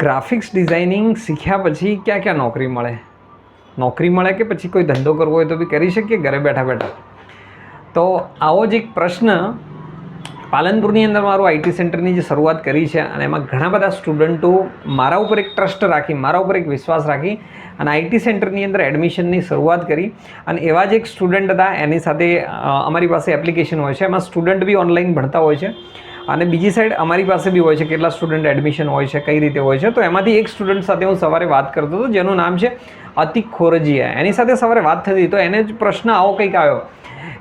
Graphics designing શીખ્યા પછી ક્યાં ક્યાં નોકરી મળે કે પછી કોઈ ધંધો કરવો હોય તો બી કરી શકીએ ઘરે બેઠા બેઠા? તો આવો જ એક પ્રશ્ન પાલનપુરની અંદર મારું આઈટી સેન્ટરની જે શરૂઆત કરી છે અને એમાં ઘણા બધા સ્ટુડન્ટો મારા ઉપર એક ટ્રસ્ટ રાખી, મારા ઉપર એક વિશ્વાસ રાખી અને આઈટી સેન્ટરની અંદર એડમિશનની શરૂઆત કરી. અને એવા જ એક સ્ટુડન્ટ હતા, એની સાથે અમારી પાસે એપ્લિકેશન હોય છે, એમાં સ્ટુડન્ટ બી ઓનલાઈન ભણતા હોય છે અને બીજી સાઈડ અમારી પાસે બી હોય છે કેટલા સ્ટુડન્ટ એડમિશન હોય છે, કઈ રીતે હોય છે. તો એમાંથી એક સ્ટુડન્ટ સાથે હું સવારે વાત કરતો હતો જેનું નામ છે અતિક ખોરજીયા. એની સાથે સવારે વાત થતી તો એને જ પ્રશ્ન આવો કંઈક આવ્યો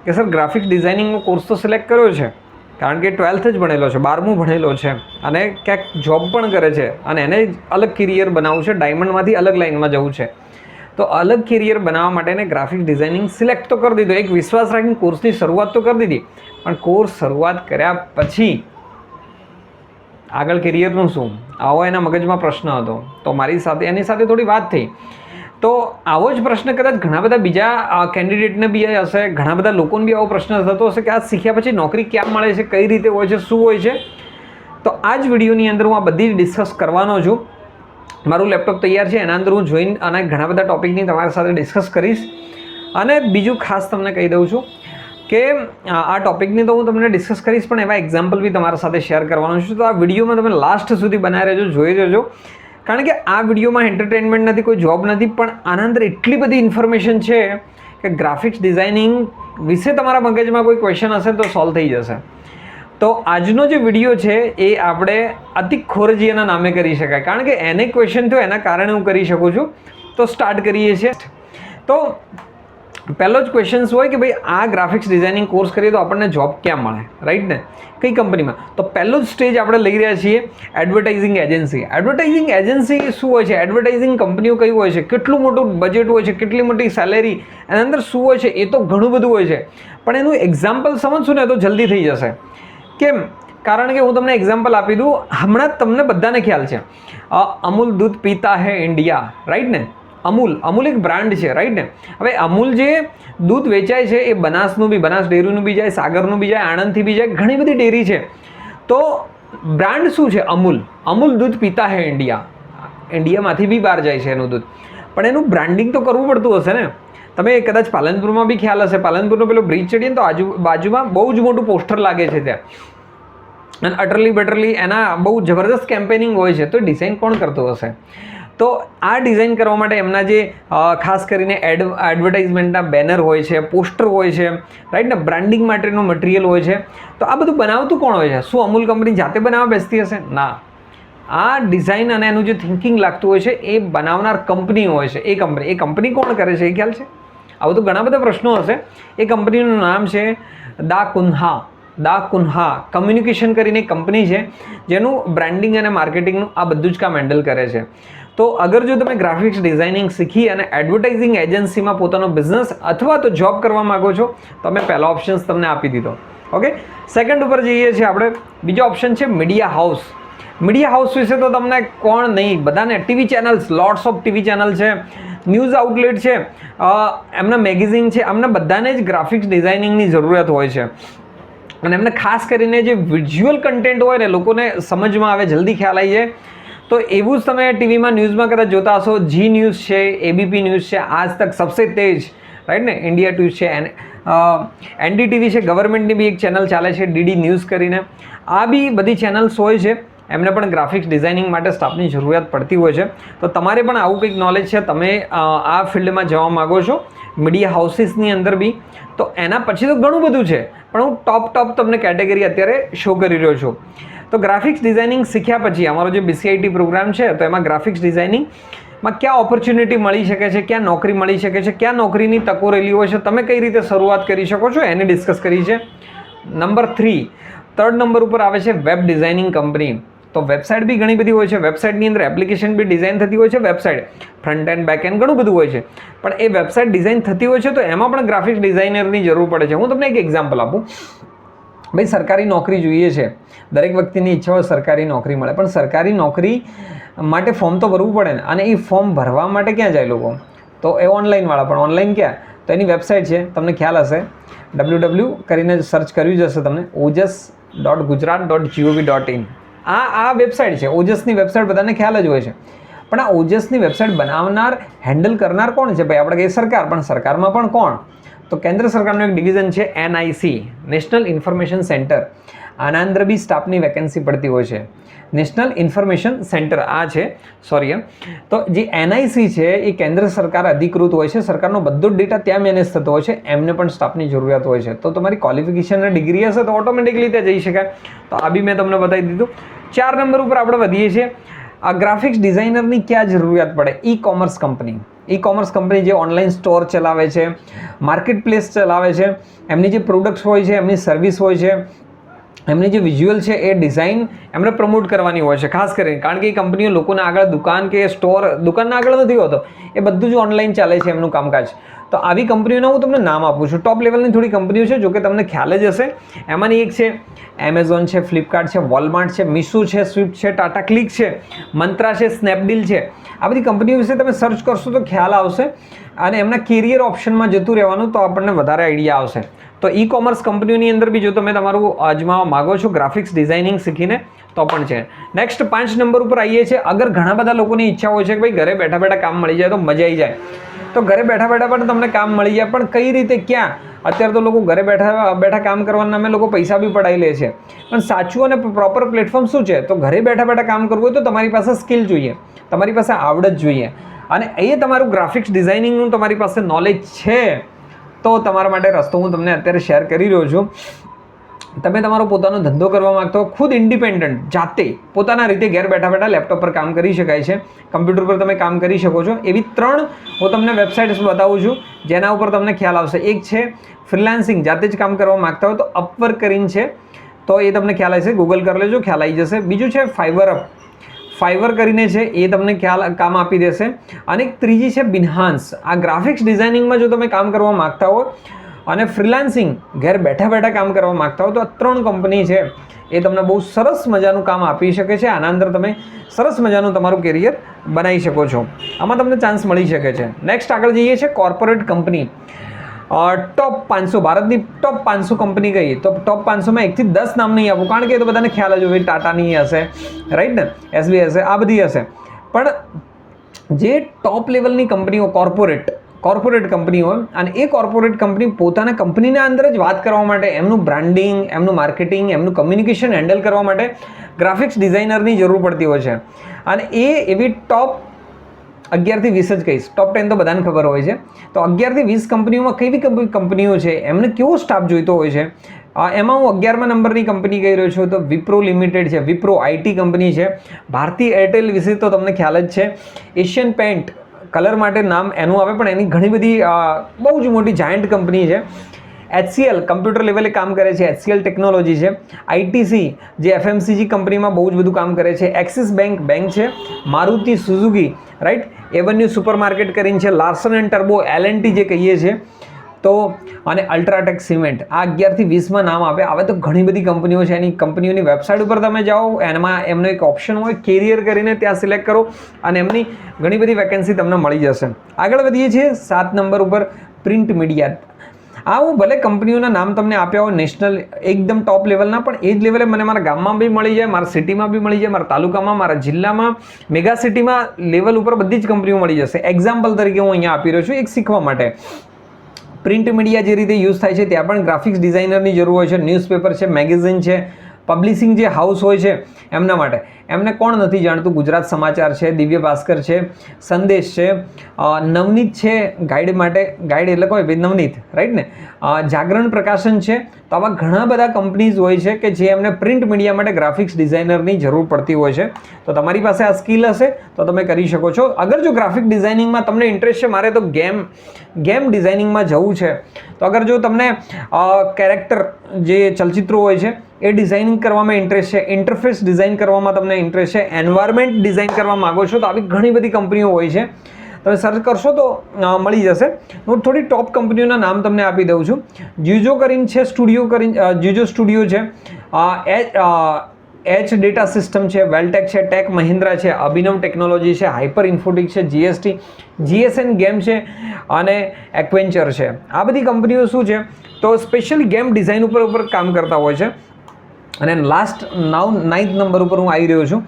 કે સર ગ્રાફિક ડિઝાઇનિંગનો કોર્સ તો સિલેક્ટ કર્યો છે કારણ કે 12th જ ભણેલો છે, 12મું ભણેલો છે અને ક્યાંક જોબ પણ કરે છે અને એને અલગ કેરિયર બનાવવું છે, ડાયમંડમાંથી અલગ લાઇનમાં જવું છે. તો અલગ કેરિયર બનાવવા માટે એને ગ્રાફિક ડિઝાઇનિંગ સિલેક્ટ તો કરી દીધો, એક વિશ્વાસ રાખીને કોર્સની શરૂઆત તો કરી દીધી. પણ કોર્સ શરૂઆત કર્યા પછી આગળ કેરિયરનું શું, આવો એના મગજમાં પ્રશ્ન હતો. તો મારી સાથે એની સાથે થોડી વાત થઈ. તો આવો જ પ્રશ્ન કદાચ ઘણા બધા બીજા કેન્ડિડેટને બી હશે, ઘણા બધા લોકોને બી આવો પ્રશ્ન થતો હશે કે આ શીખ્યા પછી નોકરી ક્યાં મળે છે, કઈ રીતે હોય છે, શું હોય છે. તો આ જ વિડીયોની અંદર હું આ બધી જ ડિસ્કસ કરવાનો છું. મારું લેપટોપ તૈયાર છે, એના અંદર હું જોઈને અને ઘણા બધા ટોપિકની તમારી સાથે ડિસ્કસ કરીશ. અને બીજું ખાસ તમને કહી દઉં છું કે આ ટોપિકની તો હું તમને ડિસ્કસ કરીશ પણ એવા એક્ઝામ્પલ બી તમારા સાથે શેર કરવાનું છું. તો આ વિડીયોમાં તમે લાસ્ટ સુધી બનાવી રહેજો, જોઈ રહેજો. કારણ કે આ વિડીયોમાં એન્ટરટેનમેન્ટ નથી, કોઈ જોબ નથી, પણ આના અંદર એટલી બધી ઇન્ફોર્મેશન છે કે ગ્રાફિક્સ ડિઝાઇનિંગ વિશે તમારા મગજમાં કોઈ ક્વેશ્ચન હશે તો સોલ્વ થઈ જશે. તો આજનો જે વિડીયો છે એ આપણે અતિક ખોરજીયાના નામે કરી શકાય, કારણ કે એને ક્વેશ્ચન થયો એના કારણે હું કરી શકું છું. તો સ્ટાર્ટ કરીએ છીએ. તો પહેલો જ ક્વેશ્ચન હોય કે ભાઈ આ ગ્રાફિક્સ ડિઝાઇનિંગ કોર્સ કરીએ તો આપણને જોબ ક્યાં મળે, રાઈટ ને, કઈ કંપનીમાં? તો પહેલો જ સ્ટેજ આપણે લઈ રહ્યા છીએ એડવર્ટાઇઝિંગ એજન્સી. એડવર્ટાઇઝિંગ એજન્સી શું હોય છે, એડવર્ટાઇઝિંગ કંપનીઓ કઈ હોય છે, કેટલું મોટું બજેટ હોય છે, કેટલી મોટી સેલેરી, એના અંદર શું હોય છે, એ તો ઘણું બધું હોય છે. પણ એનું એક્ઝામ્પલ સમજશું ને તો જલ્દી થઈ જશે. કેમ? કારણ કે હું તમને એક્ઝામ્પલ આપી દઉં. હમણાં તમને બધાને ખ્યાલ છે અમૂલ દૂધ પીતા હે ઇન્ડિયા, રાઈટ ને? અમૂલ એક બ્રાન્ડ છે, રાઈટ ને? હવે અમૂલ જે દૂધ વેચાય છે એ બનાસનું બી, બનાસ ડેરીનું બી જાય, સાગરનું બી જાય, આણંદથી બી જાય, ઘણી બધી ડેરી છે. તો બ્રાન્ડ શું છે? અમૂલ દૂધ પીતા હે ઇન્ડિયા. ઇન્ડિયામાંથી બી બહાર જાય છે એનું દૂધ, પણ એનું બ્રાન્ડિંગ તો કરવું પડતું હશે ને. તમે કદાચ પાલનપુરમાં બી ખ્યાલ હશે, પાલનપુરનો પેલો બ્રિજ ચડીએ ને તો બાજુમાં બહુ જ મોટું પોસ્ટર લાગે છે ત્યાં, અને અટરલી બટરલી એના બહુ જબરદસ્ત કેમ્પેનિંગ હોય છે. તો ડિઝાઇન કોણ કરતું હશે? તો આ ડિઝાઇન કરવા માટે એમના જે ખાસ કરીને એડવર્ટાઇઝમેન્ટના બેનર હોય છે, પોસ્ટર હોય છે, રાઈટ ને, બ્રાન્ડિંગ માટેનું મટીરિયલ હોય છે. તો આ બધું બનાવતું કોણ હોય છે? શું અમૂલ કંપની જાતે બનાવવા બેસતી હશે? ના. આ ડિઝાઇન અને એનું જે થિંકિંગ લાગતું હોય છે એ બનાવનાર કંપની હોય છે. એ કંપની કોણ કરે છે એ ખ્યાલ છે? આવું તો ઘણા બધા પ્રશ્નો હશે. એ કંપનીનું નામ છે દા કુન્હા કમ્યુનિકેશન કરીને કંપની છે જેનું બ્રાન્ડિંગ અને માર્કેટિંગનું આ બધું જ કામ હેન્ડલ કરે છે. તો અગર જો તમે ગ્રાફિક્સ ડિઝાઇનિંગ શીખી અને એડવર્ટાઇઝિંગ એજન્સીમાં પોતાનો બિઝનેસ અથવા તો જોબ કરવા માગો છો તો અમે પહેલો ઓપ્શન્સ તમને આપી દીધો. ઓકે, સેકન્ડ ઉપર જઈએ છીએ આપણે. બીજો ઓપ્શન છે મીડિયા હાઉસ. મીડિયા હાઉસ વિશે તો તમને કોણ નહીં, બધાને TV channels, lots of TV channel છે, ન્યૂઝ આઉટલેટ છે, એમના મેગેઝિન છે, એમના બધાને જ ગ્રાફિક્સ ડિઝાઇનિંગની જરૂરિયાત હોય છે. અને એમને ખાસ કરીને જે વિઝ્યુઅલ કન્ટેન્ટ હોય ને લોકોને સમજમાં આવે, જલ્દી ખ્યાલ આવી જાય. તો એવું જ તમે ટીવીમાં ન્યૂઝમાં કદાચ જોતા હશો, જી ન્યૂઝ છે, એબીપી ન્યૂઝ છે, આજ તક, સબસે તેજ, રાઈટ ને, ઇન્ડિયા ટુ છે, એનડીટીવી છે, ગવર્મેન્ટની બી એક ચેનલ ચાલે છે ડીડી ન્યૂઝ કરીને. આ બી બધી ચેનલ્સ હોય છે, એમને પણ ગ્રાફિક્સ ડિઝાઇનિંગ માટે સ્ટાફની જરૂરિયાત પડતી હોય છે. તો તમારે પણ આવું કંઈક નોલેજ છે, તમે આ ફિલ્ડમાં જવા માગો છો મીડિયા હાઉસીસની અંદર બી, તો એના પછી તો ઘણું બધું છે, પણ હું ટોપ તમને કેટેગરી અત્યારે શો કરી રહ્યો છું. તો ગ્રાફિક્સ ડિઝાઇનિંગ શીખ્યા પછી અમારો જે BCIT પ્રોગ્રામ છે તો એમાં ગ્રાફિક્સ ડિઝાઇનિંગમાં ક્યાં ઓપોર્ચ્યુનિટી મળી શકે છે, ક્યાં નોકરી મળી શકે છે, ક્યાં નોકરીની તકો રહેલી હોય છે, તમે કઈ રીતે શરૂઆત કરી શકો છો એને ડિસ્કસ કરી છે. નંબર 3, થર્ડ નંબર ઉપર આવે છે વેબ ડિઝાઇનિંગ કંપની. તો વેબસાઇટ બી ઘણી બધી હોય છે, વેબસાઇટની અંદર એપ્લિકેશન બી ડિઝાઇન થતી હોય છે, website front end back and ઘણું બધું હોય છે. પણ એ વેબસાઇટ ડિઝાઇન થતી હોય છે તો એમાં પણ ગ્રાફિક્સ ડિઝાઇનરની જરૂર પડે છે. હું તમને એક એક્ઝામ્પલ આપું. ભાઈ સરકારી નોકરી જોઈએ છે, દરેક વ્યક્તિની ઈચ્છા હોય સરકારી નોકરી મળે, પણ સરકારી નોકરી માટે ફોર્મ તો ભરવું પડે ને. અને એ ફોર્મ ભરવા માટે ક્યાં જાય લોકો? તો એ ઓનલાઈનવાળા. પણ ઓનલાઈન ક્યાં? તો એની વેબસાઇટ છે, તમને ખ્યાલ હશે, www કરીને સર્ચ કર્યું જ હશે તમને, ojas.gujarat.gov.in, આ વેબસાઇટ છે ઓજસની વેબસાઇટ, બધાને ખ્યાલ જ હોય છે. પણ આ ઓજસની વેબસાઇટ બનાવનાર, હેન્ડલ કરનાર કોણ છે ભાઈ? આપણે કહીએ સરકાર, પણ સરકારમાં પણ કોણ? તો કેન્દ્ર સરકારનું એક ડિવિઝન છે NIC, નેશનલ ઇન્ફોર્મેશન સેન્ટર. આના અંદર બી સ્ટાફની વેકેન્સી પડતી હોય છે. નેશનલ ઇન્ફોર્મેશન સેન્ટર આ છે, સોરી. તો જે NIC છે એ કેન્દ્ર સરકાર અધિકૃત હોય છે, સરકારનો બધો જ ડેટા ત્યાં મેનેજ થતો હોય છે, એમને પણ સ્ટાફની જરૂરિયાત હોય છે. તો તમારી ક્વોલિફિકેશન અને ડિગ્રી હશે તો ઓટોમેટિકલી ત્યાં જઈ શકાય. તો આ બી મેં તમને બતાવી દીધું. 4 નંબર ઉપર આપણે વધીએ છીએ. આ ગ્રાફિક્સ ડિઝાઇનરની ક્યાં જરૂરિયાત પડે? E-commerce company. ઈ-કોમર્સ કંપની જે ઓનલાઈન સ્ટોર ચલાવે છે, માર્કેટ પ્લેસ ચલાવે છે, એમની જે પ્રોડક્ટ્સ હોય છે, એમની સર્વિસ હોય છે, એમની જે વિઝ્યુઅલ છે એ ડિઝાઇન એમને પ્રમોટ કરવાની હોય છે ખાસ કરીને. કારણ કે એ કંપનીઓ લોકોના આગળ દુકાન કે સ્ટોર, દુકાનના આગળ નથી હોતો, એ બધું જ ઓનલાઈન ચાલે છે એમનું કામકાજ. તો આવી કંપનીઓના હું તમને નામ આપું છું. ટોપ લેવલની થોડી કંપનીઓ છે, જોકે તમને ખ્યાલ જ હશે. એમાંની એક છે એમેઝોન છે, ફ્લિપકાર્ટ છે, વોલમાર્ટ છે, મીશો છે, સ્વિફ્ટ છે, ટાટા ક્લિક છે, મંત્રા છે, સ્નેપડીલ છે. આ બધી કંપનીઓ વિશે તમે સર્ચ કરશો તો ખ્યાલ આવશે અને એમના કેરિયર ઓપ્શનમાં જતું રહેવાનું, તો આપણને વધારે આઈડિયા આવશે. તો ઈ-કોમર્સ કંપનીઓની અંદર બી જો તમે તમારું અજમાવવા માગો છો ગ્રાફિક્સ ડિઝાઇનિંગ શીખીને તો પણ છે. નેક્સ્ટ 5 નંબર ઉપર આવીએ છીએ. અગર ઘણા બધા લોકોની ઈચ્છા હોય છે કે ભાઈ ઘરે બેઠા બેઠા કામ મળી જાય તો મજા આવી જાય, તો ઘરે બેઠા બેઠા પણ તમને કામ મળી જાય, પણ કઈ રીતે, ક્યાં? અત્યારે તો લોકો ઘરે બેઠા બેઠા કામ કરવાના નામે લોકો પૈસા બી પડાવી લે છે. પણ સાચું અને પ્રોપર પ્લેટફોર્મ શું છે? તો ઘરે બેઠા બેઠા કામ કરવું હોય તો તમારી પાસે સ્કિલ જોઈએ, તમારી પાસે આવડત જોઈએ, અને એ તમારું ગ્રાફિક્સ ડિઝાઇનિંગનું તમારી પાસે નોલેજ છે તો તમારા માટે રસ્તો હું તમને અત્યારે શેર કરી રહ્યો છું. તમે તમારો પોતાનો ધંધો કરવા માંગતો હો, ખુદ ઇન્ડિપેન્ડન્ટ, જાતે પોતાના રીતે ઘેર બેઠા બેઠા લેપટોપ પર કામ કરી શકાય છે, કમ્પ્યુટર પર તમે કામ કરી શકો છો. એવી 3 હું તમને વેબસાઇટ્સ બતાવું છું જેના ઉપર તમને ખ્યાલ આવશે. એક છે ફ્રીલાન્સિંગ, જાતે જ કામ કરવા માંગતા હોય તો અપવર્ક કરીને છે, તો એ તમને ખ્યાલ હશે, ગૂગલ કરી લેજો, ખ્યાલ આવી જશે. બીજું છે ફાઈવર કરીને છે, એ તમને કામ આપી દેશે. અને એક ત્રીજી છે બિનહાન્સ. આ ગ્રાફિક્સ ડિઝાઇનિંગમાં જો તમે કામ કરવા માંગતા હો અને ફ્રીલાન્સિંગ ઘેર બેઠા બેઠા કામ કરવા માંગતા હો તો આ 3 કંપની છે, એ તમને બહુ સરસ મજાનું કામ આપી શકે છે. આના અંદર તમે સરસ મજાનું તમારું કેરિયર બનાવી શકો છો, આમાં તમને ચાન્સ મળી શકે છે. નેક્સ્ટ આગળ જઈએ છીએ કોર્પોરેટ કંપની. ટોપ 500, ભારતની ટોપ 500 કંપની ગઈ, તો ટોપ 500માં 1 થી 10 નામ નહીં આપું, કારણ કે એ તો બધાને ખ્યાલ જ હોય, ટાટાની હશે, રાઈટ ને, SBI હશે, આ બધી હશે. પણ જે ટોપ લેવલની કંપનીઓ, કોર્પોરેટ કંપનીઓ, અને એ કોર્પોરેટ કંપની પોતાના કંપનીના અંદર જ વાત કરવા માટે, એમનું બ્રાન્ડિંગ, એમનું માર્કેટિંગ, એમનું કમ્યુનિકેશન હેન્ડલ કરવા માટે ગ્રાફિક્સ ડિઝાઇનરની જરૂર પડતી હોય છે. અને એ એવી ટોપ 11 થી 20 જ કહીશ, ટોપ 10 તો બધાને ખબર હોય છે. તો 11 થી 20 કંપનીઓમાં કેવી કંપનીઓ છે, એમને કેવો સ્ટાફ જોઈતો હોય છે, એમાં હું 11મા નંબરની કંપની કહી રહ્યો છું તો વિપ્રો લિમિટેડ છે. વિપ્રો IT કંપની છે. ભારતી એરટેલ વિશે તો તમને ખ્યાલ જ છે. એશિયન પેન્ટ, કલર માટે નામ એનું આવે, પણ એની ઘણી બધી બહુ જ મોટી જાયન્ટ કંપની છે. HCL કમ્પ્યુટર લેવલે કામ કરે છે, HCL ટેકનોલોજી છે. ITC જે FMCG કંપનીમાં બહુ જ બધું કામ કરે છે. એક્સિસ બેંક છે. Maruti Suzuki, right, avenue supermarket કરીને છે. લાર્સન એન્ડ ટર્બો, L&T જે કહીએ છીએ, તો અને અલ્ટ્રાટેક સિમેન્ટ. આ 11 થી 20માં નામ આપે. હવે તો ઘણી બધી કંપનીઓ છે, એની કંપનીઓની વેબસાઇટ ઉપર તમે જાઓ, એમાં એમનો એક ઓપ્શન હોય કેરિયર કરીને, ત્યાં સિલેક્ટ કરો અને એમની ઘણી બધી વેકેન્સી તમને મળી જશે. આગળ વધીએ છીએ 7 નંબર ઉપર પ્રિન્ટ મીડિયા. આ હું ભલે કંપનીઓના નામ તમને આપ્યા હોય નેશનલ એકદમ ટોપ લેવલના, પણ એ જ લેવલે મને મારા ગામમાં બી મળી જાય, મારા સિટીમાં બી મળી જાય, મારા તાલુકામાં, મારા જિલ્લામાં, મેગા સિટીમાં લેવલ ઉપર બધી જ કંપનીઓ મળી જશે. એક્ઝામ્પલ તરીકે હું અહીંયા આપી રહ્યો છું એક શીખવા માટે. પ્રિન્ટ મીડિયા જે રીતે યુઝ થાય છે ત્યાં પણ ગ્રાફિક્સ ડિઝાઇનરની જરૂર હોય છે. ન્યૂઝપેપર છે, મેગેઝિન છે, પબ્લિશિંગ જે હાઉસ હોય છે એમના માટે. એમને કોણ નથી જાણતું? ગુજરાત સમાચાર છે, દિવ્ય ભાસ્કર છે, સંદેશ છે, નવનીત છે ગાઈડ માટે, ગાઈડ એટલે કોઈ ભાઈ નવનીત, રાઈટ ને, જાગરણ પ્રકાશન છે. તો આવા ઘણા બધા કંપનીઝ હોય છે કે જે એમને પ્રિન્ટ મીડિયા માટે ગ્રાફિક્સ ડિઝાઇનરની જરૂર પડતી હોય છે. તો તમારી પાસે આ સ્કિલ હશે તો તમે કરી શકો છો. અગર જો ગ્રાફિક ડિઝાઇનિંગમાં તમને ઇન્ટરેસ્ટ છે, મારે તો ગેમ ડિઝાઇનિંગમાં જવું છે, તો અગર જો તમને કેરેક્ટર જે ચલચિત્રો હોય છે એ ડિઝાઇનિંગ કરવામાં ઇન્ટરેસ્ટ છે, ઇન્ટરફેસ ડિઝાઇન કરવામાં તમને ઇન્ટરેસ્ટ છે, એન્વાયરમેન્ટ ડિઝાઇન કરવા માગો છો, તો આવી ઘણી બધી કંપનીઓ હોય છે. તમે સર્ચ કરશો તો મળી જશે. હું થોડી ટોપ કંપનીઓના નામ તમને આપી દઉં છું. જીજો કરીને છે, જીજો સ્ટુડિયો છે, એચ ડેટા સિસ્ટમ છે, વેલટેક છે, ટેક મહિન્દ્રા છે, અભિનવ ટેકનોલોજી છે, હાઇપર ઇન્ફોટિક છે, GSN ગેમ છે અને એક્વેન્ચર છે. આ બધી કંપનીઓ શું છે તો સ્પેશિયલી ગેમ ડિઝાઇન ઉપર કામ કરતા હોય છે. અને લાસ્ટ 9th નંબર ઉપર હું આવી રહ્યો છું.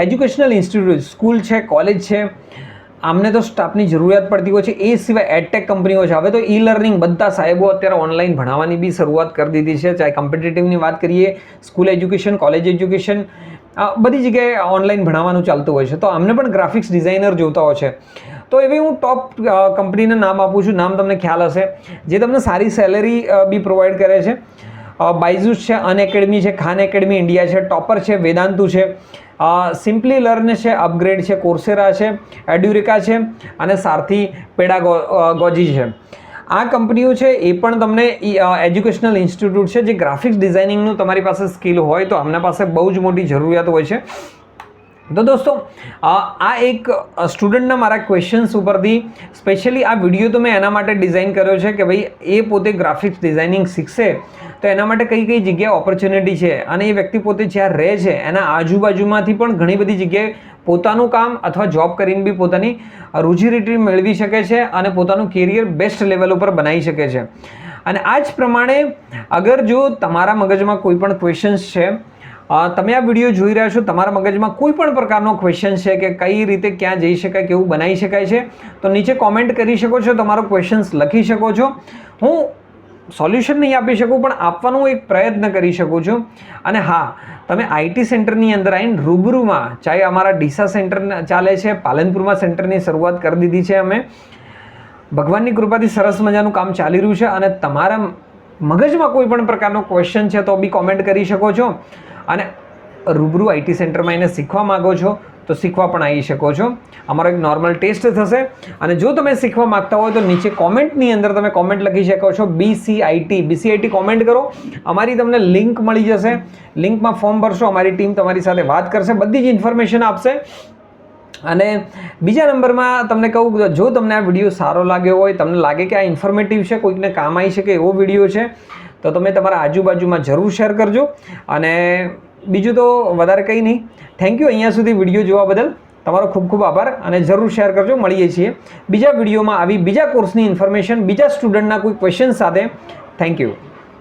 એજ્યુકેશનલ ઇન્સ્ટિટ્યૂટ, સ્કૂલ છે, કોલેજ છે, આમને તો સ્ટાફની જરૂરિયાત પડતી હોય છે. એ સિવાય એડટેક કંપનીઓ છે. હવે તો ઈ લર્નિંગ બધા સાહેબો અત્યારે ઓનલાઈન ભણાવવાની બી શરૂઆત કરી દીધી છે. ચાહે કોમ્પિટિટિવની વાત કરીએ, સ્કૂલ એજ્યુકેશન, કોલેજ એજ્યુકેશન, બધી જગ્યાએ ઓનલાઈન ભણાવવાનું ચાલતું હોય છે. તો અમને પણ ગ્રાફિક્સ ડિઝાઇનર જોતા હોય છે. તો એવી હું ટોપ કંપનીના નામ આપું છું. નામ તમને ખ્યાલ હશે, જે તમને સારી સેલેરી બી પ્રોવાઈડ કરે છે. બાયજૂસ છે, અનએકેડમી છે, ખાન એકેડમી ઇન્ડિયા છે, ટોપર છે, વેદાંતુ છે, સિમ્પલી લર્ન છે, અપગ્રેડ છે, કોર્સેરા છે, એડ્યુરિકા છે અને સારથી પેડાગોજી છે. આ કંપનીઓ છે એ પણ તમને એજ્યુકેશનલ ઇન્સ્ટિટ્યૂટ છે જે ગ્રાફિક્સ ડિઝાઇનિંગનું તમારી પાસે સ્કિલ હોય તો આમના પાસે બહુ જ મોટી જરૂરિયાત હોય છે. તો દોસ્તો, આ એક સ્ટુડન્ટના મારા ક્વેશ્ચન્સ ઉપરથી સ્પેશિયલી આ વિડીયો તો મેં એના માટે ડિઝાઇન કર્યો છે કે ભાઈ એ પોતે ગ્રાફિક્સ ડિઝાઇનિંગ શીખશે તો એના માટે કઈ કઈ જગ્યાએ ઓપોર્ચ્યુનિટી છે અને એ વ્યક્તિ પોતે જ્યાં રહે છે એના આજુબાજુમાંથી પણ ઘણી બધી જગ્યાએ પોતાનું કામ અથવા જોબ કરીને બી પોતાની રોજીરોટી મેળવી શકે છે અને પોતાનું કેરિયર બેસ્ટ લેવલ ઉપર બનાવી શકે છે. અને આ જ પ્રમાણે અગર જો તમારા મગજમાં કોઈ પણ ક્વેશ્ચન્સ છે, તમે આ વિડીયો જોઈ રહ્યા છો, તમારા મગજમાં કોઈ પણ પ્રકારનો ક્વેશ્ચન છે કે કઈ રીતે ક્યાં જઈ શકાય, કેવું બનાવી શકાય છે, તો નીચે કોમેન્ટ કરી શકો છો, તમારો ક્વેશ્ચન્સ લખી શકો છો. હું સોલ્યુશન નહીં આપી શકું પણ આપવાનો એક પ્રયત્ન કરી શકું છું. અને હા, તમે આઈટી સેન્ટરની અંદર આવીને રૂબરૂમાં, ચાહે અમારા ડીસા સેન્ટર ચાલે છે, પાલનપુરમાં સેન્ટરની શરૂઆત કરી દીધી છે અમે. ભગવાનની કૃપાથી સરસ મજાનું કામ ચાલી રહ્યું છે અને તમારા મગજમાં કોઈ પણ પ્રકારનો ક્વેશ્ચન છે તો બી કોમેન્ટ કરી શકો છો. અને રૂબરૂ આઈટી સેન્ટરમાં એને શીખવા માગો છો તો શીખવા પણ આવી શકો છો. અમારો એક નોર્મલ ટેસ્ટ થશે અને જો તમે શીખવા માગતા હોય તો નીચે કોમેન્ટની અંદર તમે કોમેન્ટ લખી શકો છો BCIT કોમેન્ટ કરો. અમારી તમને લિંક મળી જશે, લિંકમાં ફોર્મ ભરશો, અમારી ટીમ તમારી સાથે વાત કરશે, બધી જ ઇન્ફોર્મેશન આપશે. અને બીજા નંબરમાં તમને કહું, જો તમને આ વિડીયો સારો લાગ્યો હોય, તમને લાગે કે આ ઇન્ફોર્મેટિવ છે, કોઈકને કામ આવી શકે એવો વિડીયો છે, તો તમે તમારા આજુબાજુમાં જરૂર શેર કરજો. અને બીજું તો વધારે કંઈ નહીં. થેન્ક યુ અહીંયા સુધી વિડીયો જોવા બદલ. તમારો ખૂબ ખૂબ આભાર અને જરૂર શેર કરજો. મળીએ છીએ બીજા વિડીયોમાં આવી બીજા કોર્સની ઇન્ફોર્મેશન, બીજા સ્ટુડન્ટના કોઈ ક્વેશ્ચન સાથે. Thank you.